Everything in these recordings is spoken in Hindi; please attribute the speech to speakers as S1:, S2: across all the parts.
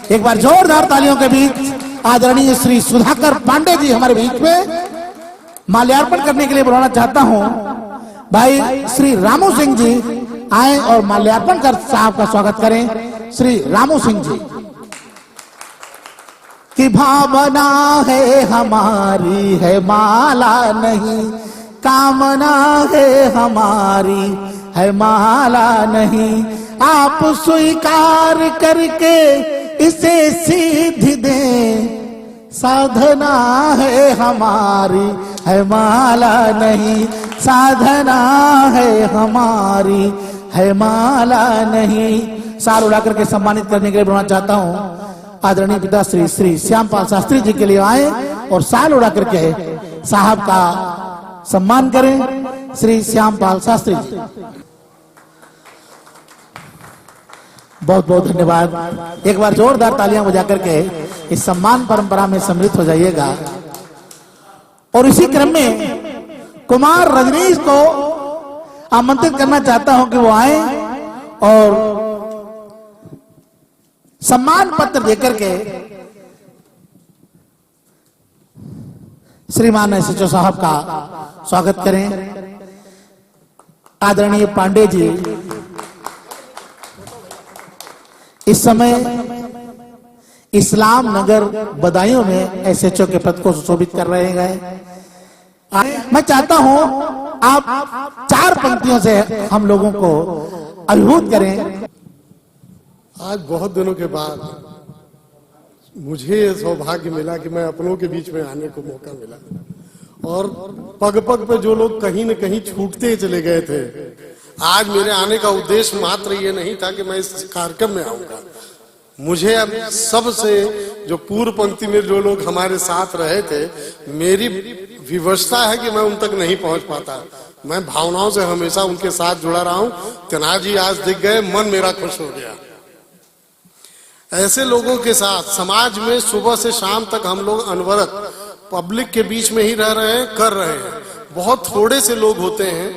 S1: एक बार जोरदार तालियों के बीच आदरणीय श्री सुधाकर पांडे जी हमारे बीच में माल्यार्पण करने के लिए बुलाना चाहता हूं। भाई श्री रामू सिंह जी आए और माल्यार्पण कर साहब का स्वागत करें। श्री रामू सिंह जी की भावना है हमारी है माला नहीं, कामना है हमारी है माला नहीं, आप स्वीकार करके इसे सिद्धि दें, साधना है हमारी है माला नहीं, साधना है हमारी है माला नहीं। साल उड़ा करके सम्मानित करने के लिए बुलाना चाहता हूं आदरणीय पिता श्री श्री श्यामपाल शास्त्री जी के लिए आए और साल उड़ा करके साहब का सम्मान करें। श्री श्यामपाल शास्त्री जी बहुत बहुत धन्यवाद। एक बार जोरदार तालियां बजा करके इस सम्मान परंपरा में सम्मिलित हो जाइएगा। और इसी क्रम में कुमार रजनीश को आमंत्रित करना चाहता हूं कि वो आए और सम्मान पत्र देकर के श्रीमान एसएचओ साहब का स्वागत करें। आदरणीय पांडे जी इस समय इस्लाम नगर बदायूं में एसएचओ के पद को सुशोभित कर रहे हैं। मैं चाहता हूं आप चार पंक्तियों से हम लोगों को अभिभूत करें।
S2: आज बहुत दिनों के बाद मुझे ये सौभाग्य मिला कि मैं अपनों के बीच में आने को मौका मिला और पग पग पे जो लोग कहीं न कहीं छूटते चले गए थे, आज मेरे आने का उद्देश्य मात्र ये नहीं था कि मैं इस कार्यक्रम में आऊंगा। मुझे अब सबसे जो पूर्व पंक्ति में जो लोग हमारे साथ रहे थे, मेरी विवशता है कि मैं उन तक नहीं पहुंच पाता। मैं भावनाओं से हमेशा उनके साथ जुड़ा रहा हूं। तना जी आज दिख गए, मन मेरा खुश हो गया। ऐसे लोगों के साथ समाज में सुबह से शाम तक हम लोग अनवरत पब्लिक के बीच में ही रह रहे हैं, कर रहे हैं। बहुत थोड़े से लोग होते हैं,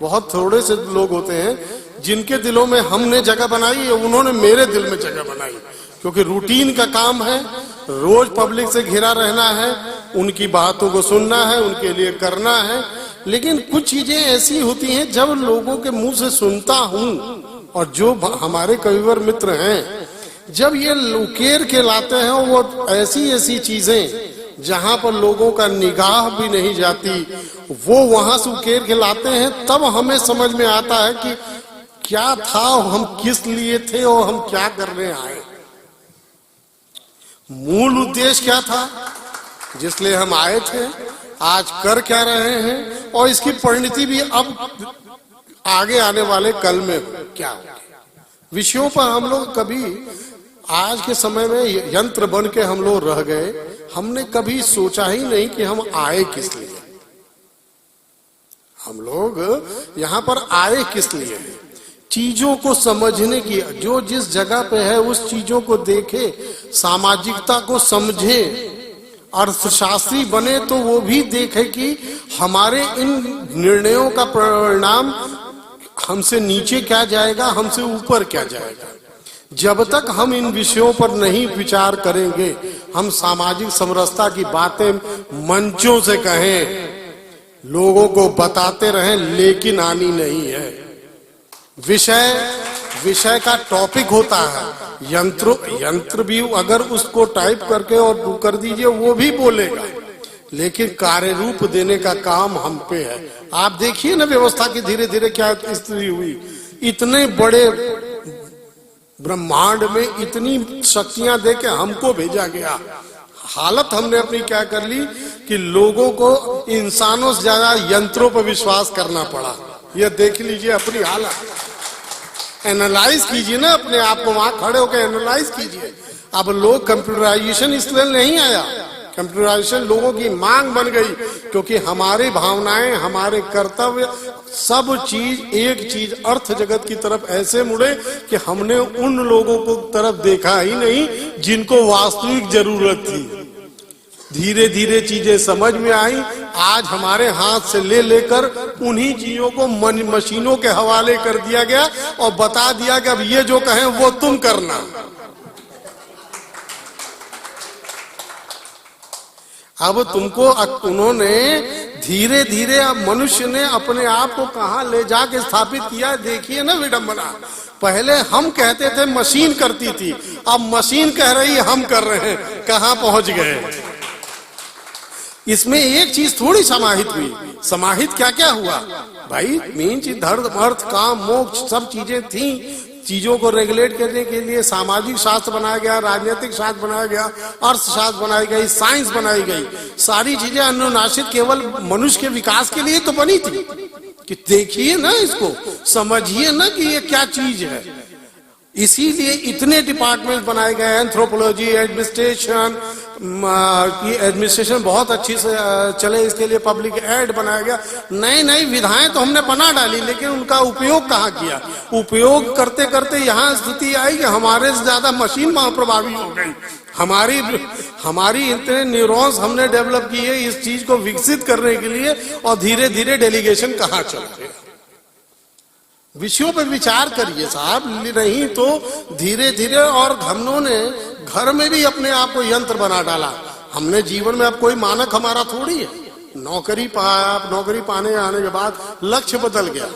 S2: बहुत थोड़े से लोग होते हैं जिनके दिलों में हमने जगह बनाई, उन्होंने मेरे दिल में जगह बनाई। क्योंकि रूटीन का काम है, रोज पब्लिक से घिरा रहना है, उनकी बातों को सुनना है, उनके लिए करना है। लेकिन कुछ चीजें ऐसी होती हैं जब लोगों के मुंह से सुनता हूं, और जो हमारे कविवर मित्र हैं जब ये लुकेर के लाते हैं, वो ऐसी ऐसी चीजें जहां पर लोगों का निगाह भी नहीं जाती, वो वहां से उकेर के लाते हैं, तब हमें समझ में आता है कि क्या था, हम किस लिए थे और हम क्या करने आए, मूल उद्देश्य क्या था जिसलिए हम आए थे, आज कर क्या रहे हैं, और इसकी परिणति भी अब आगे आने वाले कल में क्या होगी। विषयों पर हम लोग कभी आज के समय में यंत्र बन के हम लोग रह गए। हमने कभी सोचा ही नहीं कि हम आए किस लिए, हम लोग यहाँ पर आए किस लिए। चीजों को समझने की, जो जिस जगह पे है उस चीजों को देखे, सामाजिकता को समझे, अर्थशास्त्री बने तो वो भी देखे कि हमारे इन निर्णयों का परिणाम हमसे नीचे क्या जाएगा, हमसे ऊपर क्या जाएगा। जब तक हम इन विषयों पर नहीं विचार करेंगे, हम सामाजिक समरसता की बातें मंचों से कहें, लोगों को बताते रहें, लेकिन आनी नहीं है। विषय का टॉपिक होता है, यंत्र भी अगर उसको टाइप करके और कर दीजिए वो भी बोलेगा, लेकिन कार्य रूप देने का काम हम पे है। आप देखिए ना व्यवस्था की धीरे धीरे क्या स्थिति हुई। इतने बड़े ब्रह्मांड में इतनी शक्तियां दे के हमको भेजा गया, हालत हमने अपनी क्या कर ली कि लोगों को इंसानों से ज्यादा यंत्रों पर विश्वास करना पड़ा। ये देख लीजिए अपनी हालत, एनालाइज कीजिए ना अपने आप को, वहां खड़े होकर एनालाइज कीजिए। अब लोग कंप्यूटराइजेशन इसलिए नहीं आया, कंप्यूटराइजेशन लोगों की मांग बन गई, क्योंकि हमारी भावनाएं, हमारे कर्तव्य, सब चीज एक चीज अर्थ जगत की तरफ ऐसे मुड़े कि हमने उन लोगों को तरफ देखा ही नहीं जिनको वास्तविक जरूरत थी। धीरे धीरे चीजें समझ में आई। आज हमारे हाथ से ले लेकर उन्हीं चीजों को मशीनों के हवाले कर दिया गया और बता दिया कि अब ये जो कहें वो तुम करना। अब तुमको उन्होंने धीरे धीरे अब मनुष्य ने अपने आप को कहां ले जाके स्थापित किया, देखिए ना विडंबना। पहले हम कहते थे मशीन करती थी, अब मशीन कह रही हम कर रहे हैं, कहां पहुंच गए। इसमें एक चीज थोड़ी समाहित हुई, समाहित क्या क्या हुआ भाई, मेन चीज धर्म अर्थ काम मोक्ष सब चीजें थी। चीजों को रेगुलेट करने के लिए सामाजिक शास्त्र बनाया गया, राजनीतिक शास्त्र बनाया गया, अर्थशास्त्र बनाई गई, साइंस बनाई गई। सारी चीजें अनुनाशित केवल मनुष्य के विकास के लिए तो बनी थी कि देखिए ना इसको, समझिए ना कि ये क्या चीज है। इसीलिए इतने डिपार्टमेंट बनाए गए, एंथ्रोपोलॉजी, एडमिनिस्ट्रेशन की एडमिनिस्ट्रेशन बहुत अच्छी से चले, इसके लिए पब्लिक एड बनाया गया। नई नई विधाएं तो हमने बना डाली, लेकिन उनका उपयोग कहाँ किया। उपयोग करते करते यहाँ स्थिति आई कि हमारे से ज्यादा मशीन प्रभावी हो गई। हमारी इतने न्यूरॉन्स हमने डेवलप किए इस चीज को विकसित करने के लिए, और धीरे धीरे डेलीगेशन कहाँ चल गया। विषयों पर विचार करिए साहब, नहीं तो धीरे धीरे। और हमने घर में भी अपने आप को यंत्र बना डाला। हमने जीवन में अब कोई मानक हमारा थोड़ी है। नौकरी पाया, नौकरी पाने आने के बाद लक्ष्य बदल गया,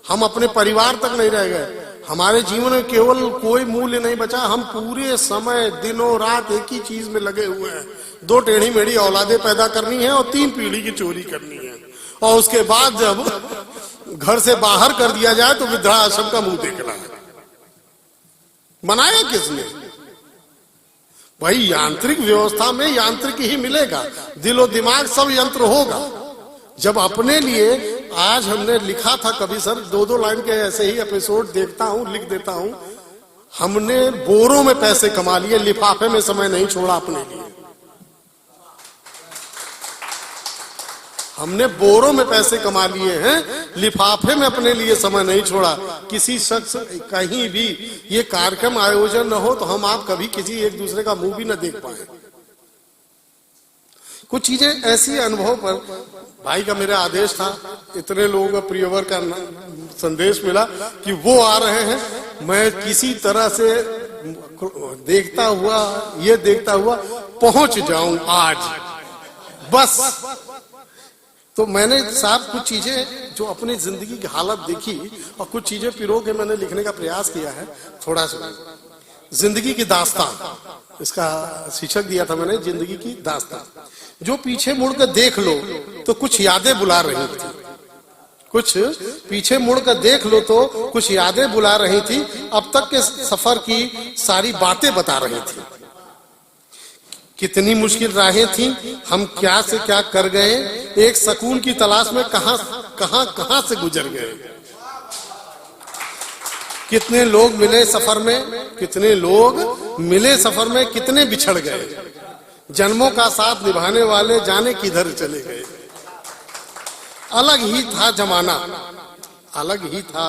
S2: हम अपने परिवार तक नहीं रह गए। हमारे जीवन में केवल कोई मूल्य नहीं बचा, हम पूरे समय दिनों रात एक ही चीज में लगे हुए हैं। 2 टेढ़ी मेढ़ी औलादे पैदा करनी है और 3 पीढ़ी की चोरी करनी है, और उसके बाद जब घर से बाहर कर दिया जाए तो वृद्धाश्रम का मुंह देखना है। बनाया किसने भाई? यांत्रिक व्यवस्था में यांत्रिक ही मिलेगा, दिलो दिमाग सब यंत्र होगा। जब अपने लिए आज हमने लिखा था कभी सर, 2-2 लाइन के ऐसे ही एपिसोड देखता हूं, लिख देता हूं। हमने बोरों में पैसे कमा लिए, लिफाफे में समय नहीं छोड़ा अपने लिए। हमने बोरों में पैसे कमा लिए हैं, लिफाफे में अपने लिए समय नहीं छोड़ा। किसी शख्स कहीं भी ये कार्यक्रम आयोजन न हो तो हम आप कभी किसी एक दूसरे का मुंह भी न देख पाए। कुछ चीजें ऐसी अनुभव पर भाई का मेरा आदेश था, इतने लोगों का प्रियवर का संदेश मिला कि वो आ रहे हैं, मैं किसी तरह से देखता हुआ पहुंच जाऊं आज बस। तो मैंने साहब कुछ चीजें जो अपनी जिंदगी की हालत देखी और कुछ चीजें पिरो के मैंने लिखने का प्रयास किया है। थोड़ा सा जिंदगी की दास्तान, इसका शीर्षक दिया था मैंने, जिंदगी की दास्तान। जो पीछे मुड़कर देख लो तो कुछ यादें बुला रही थी, कुछ पीछे मुड़कर देख लो तो कुछ यादें बुला रही थी, अब तक के सफर की सारी बातें बता रही थी। कितनी मुश्किल राहें थी, हम क्या से क्या कर गए, एक सुकून की तलाश में कहां से गुजर गए। कितने लोग मिले सफर में, कितने लोग मिले सफर में, कितने बिछड़ गए। जन्मों का साथ निभाने वाले जाने किधर चले गए। अलग ही था जमाना, अलग ही था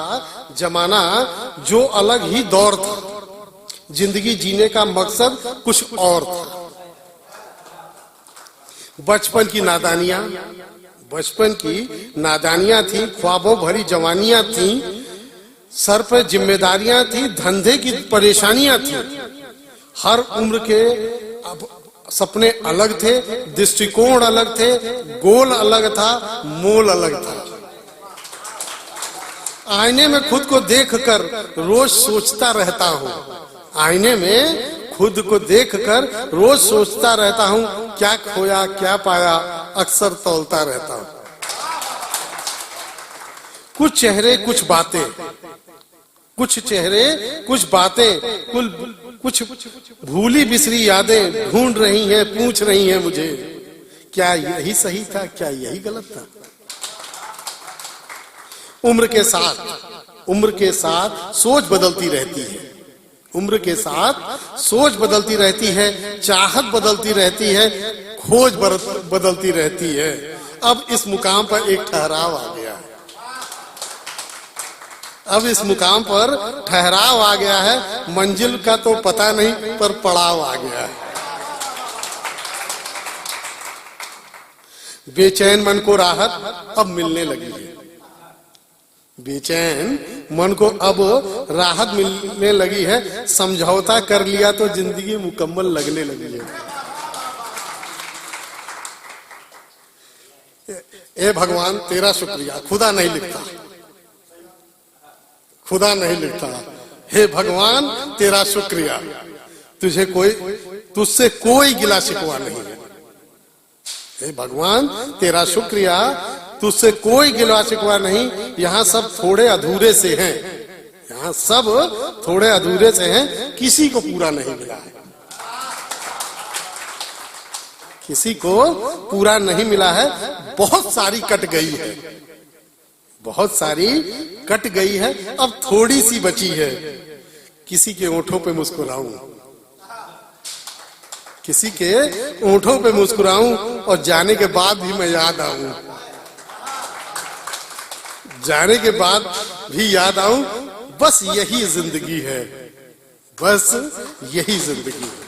S2: जमाना, जो अलग ही दौर था। जिंदगी जीने का मकसद कुछ और था। बचपन की नादानियां थी, ख्वाबों भरी जवानियां थी, सर पर जिम्मेदारियां थी, धंधे की परेशानियां थी। हर उम्र के अब सपने अलग थे, दृष्टिकोण अलग थे, गोल अलग था, मोल अलग था। आईने में खुद को देखकर रोज सोचता रहता हूँ, आईने में खुद को देखकर रोज सोचता रहता हूँ, क्या खोया क्या पाया, अक्सर तौलता रहता हूँ। कुछ चेहरे कुछ बातें, कुछ चेहरे कुछ बातें, कुछ भूली बिसरी यादें ढूंढ रही हैं, पूछ रही हैं मुझे, क्या यही सही था, क्या यही गलत था। उम्र के साथ सोच बदलती रहती है, उम्र के साथ सोच बदलती रहती है, चाहत बदलती रहती है, खोज बदलती रहती है। अब इस मुकाम पर एक ठहराव आ गया है, अब इस मुकाम पर ठहराव आ गया है। मंजिल का तो पता नहीं पर पड़ाव आ गया है। बेचैन मन को राहत अब मिलने लगी है, बेचैन मन को अब राहत मिलने लगी है। समझौता कर लिया तो जिंदगी मुकम्मल लगने लगी है। हे भगवान तेरा शुक्रिया, खुदा नहीं लिखता, खुदा नहीं लिखता, हे भगवान तेरा शुक्रिया, तुझसे कोई गिला शिकवा नहीं है। हे भगवान तेरा शुक्रिया, तुझसे कोई गिला शिकवा नहीं। यहाँ सब थोड़े अधूरे से हैं, यहाँ सब थोड़े अधूरे से हैं, किसी को पूरा नहीं मिला है, किसी को पूरा नहीं मिला है। बहुत सारी कट गई है, बहुत सारी कट गई है, अब थोड़ी सी बची है। किसी के ओंठों पे मुस्कुराऊं, किसी के ओंठों पे मुस्कुराऊं और जाने के बाद भी मैं याद आऊं, जाने के बाद भी याद आऊं। बस यही जिंदगी है, बस यही जिंदगी है।